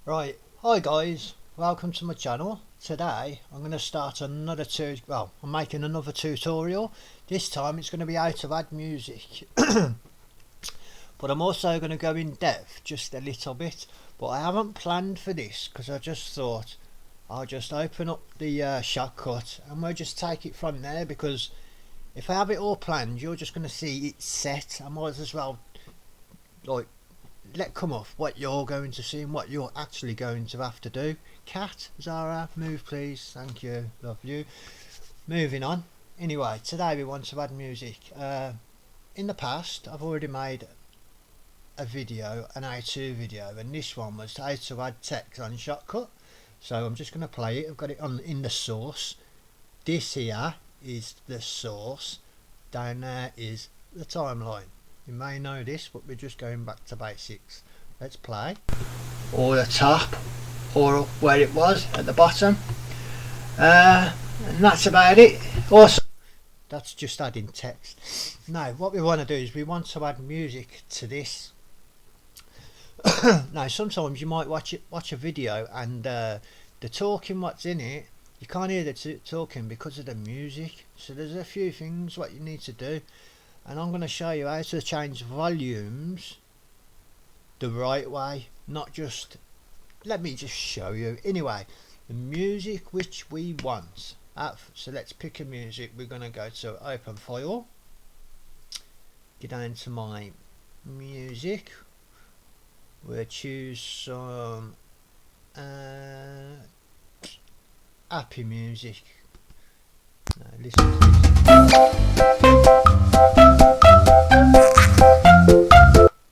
Right, hi guys, welcome to my channel. Today I'm going to start I'm making another tutorial. This time it's going to be how to add music. But I'm also going to go in depth just a little bit. But I haven't planned for this because I just thought I'll just open up the SHOTCUT and we'll just take it from there, because if I have it all planned you're just going to see it set. I might as well like let come off what you're going to see and what you're actually going to have to do. Cat, Zara, move please, thank you, love you. Moving on. Anyway, today we want to add music. In the past I've already made a video, an how-to video, and this one was how to add text on SHOTCUT. So I'm just going to play it. I've got it on in the source. This here is the source, down there is the timeline. You may know this, but we're just going back to basics. Let's play. Or the top, or where it was at the bottom. And that's about it. Also, that's just adding text. Now, what we want to do is we want to add music to this. Now, sometimes you might watch a video and the talking what's in it, you can't hear the talking because of the music. So there's a few things what you need to do. And I'm going to show you how to change volumes the right way, not just, let me just show you. Anyway, the music which we want. So let's pick a music. We're going to go to open file, get down to my music, we'll choose some happy music. Now listen to this.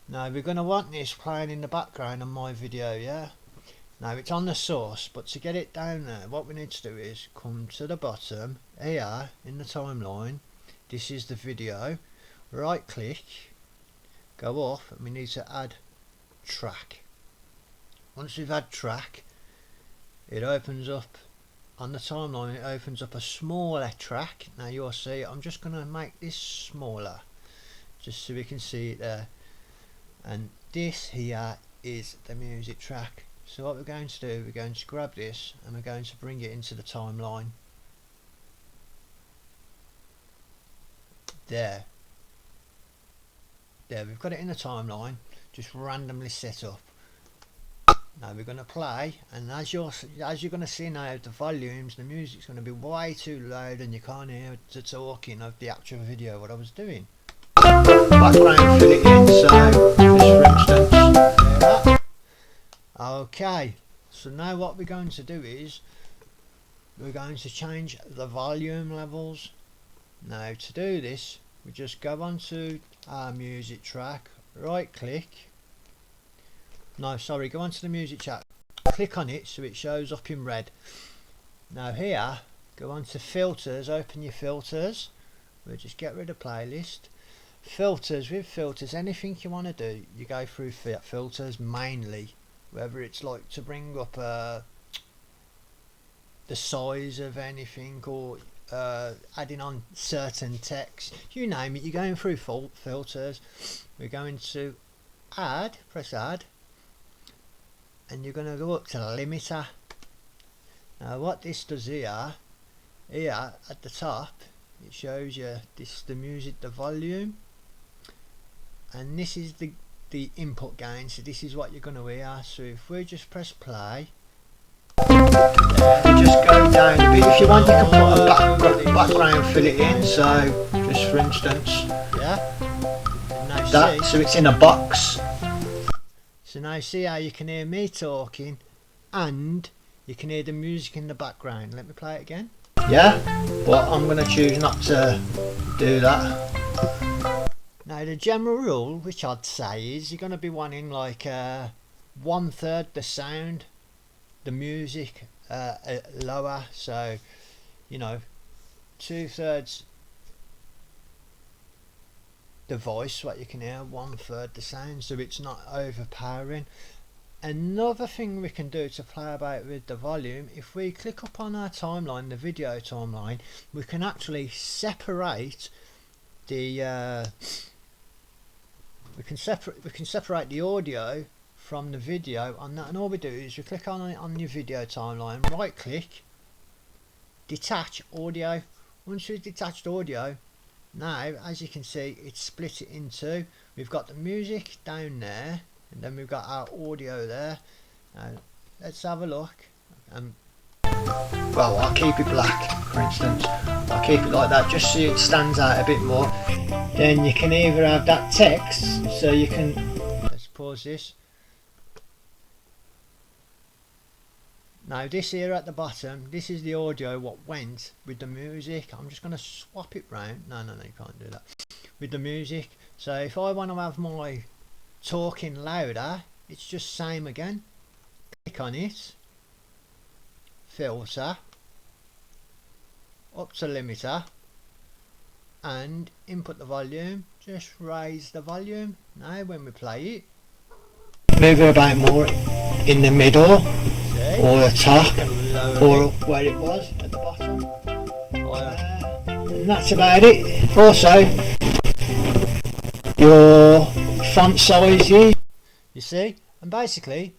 Now we're going to want this playing in the background on my video, yeah? Now it's on the source, but to get it down there, what we need to do is come to the bottom here in the timeline. This is the video. Right click, go off, and we need to add track. Once we've had track, it opens up on the timeline, it opens up a smaller track. Now you'll see I'm just going to make this smaller just so we can see it there. And this here is the music track. So what we're going to do, we're going to grab this and we're going to bring it into the timeline. There, we've got it in the timeline, just randomly set up. Now we're going to play, and as you're going to see now, the volumes, the music's going to be way too loud and you can't hear the talking of the actual video what I was doing. Background fill it in, so just for instance, okay, so now what we're going to do is we're going to change the volume levels. Now to do this, we just go onto our music track, right click, no sorry, go onto the music track, click on it so it shows up in red. Now here, go onto filters, open your filters, we'll just get rid of playlist. Filters, with filters, anything you want to do, you go through filters mainly, whether it's like to bring up the size of anything, or adding on certain text, you name it, you're going through filters. We're going to add, press add, and you're going to go up to the limiter. Now what this does here at the top, it shows you this, the music, the volume, and this is the input gain, so this is what you're going to hear. So if we just press play, we just go down a bit. If you want, you can put a background fill it in, so just for instance, yeah, now that, so it's in a box. So now see how you can hear me talking and you can hear the music in the background. Let me play it again. Yeah, but I'm going to choose not to do that. Now the general rule which I'd say is you're going to be wanting like 1/3 the sound, the music lower, so you know 2/3 the voice what you can hear, 1/3 the sound, so it's not overpowering. Another thing we can do to play about with the volume, if we click up on our timeline, the video timeline, we can actually separate the we can separate the audio from the video on that, and all we do is we click on it on your video timeline, right click, detach audio. Once we've detached audio, now as you can see it's split it into, we've got the music down there and then we've got our audio there. Now let's have a look. Well, I'll keep it black, for instance. I'll keep it like that just so it stands out a bit more. Then you can either have that text, so you can, let's pause this. Now this here at the bottom, this is the audio what went with the music. I'm just going to swap it round. No, you can't do that. With the music. So if I want to have my talking louder, it's just same again. Click on it. Filter. Up to limiter. And input the volume. Just raise the volume. Now when we play it, move it about more in the middle, or the top, or where it was at the bottom. And that's about it. Also, your font sizes, you see, and basically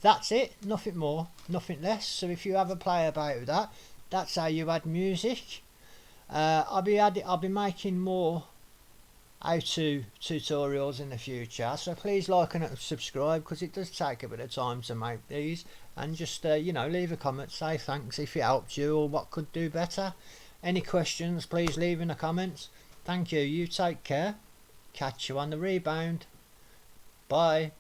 that's it. Nothing more, nothing less. So if you ever play about with that, that's how you add music. I'll be making more how-to tutorials in the future, so please like and subscribe, because it does take a bit of time to make these. And just you know, leave a comment, say thanks if it helped you or what could do better. Any questions, please leave in the comments. Thank you. You take care. Catch you on the rebound. Bye.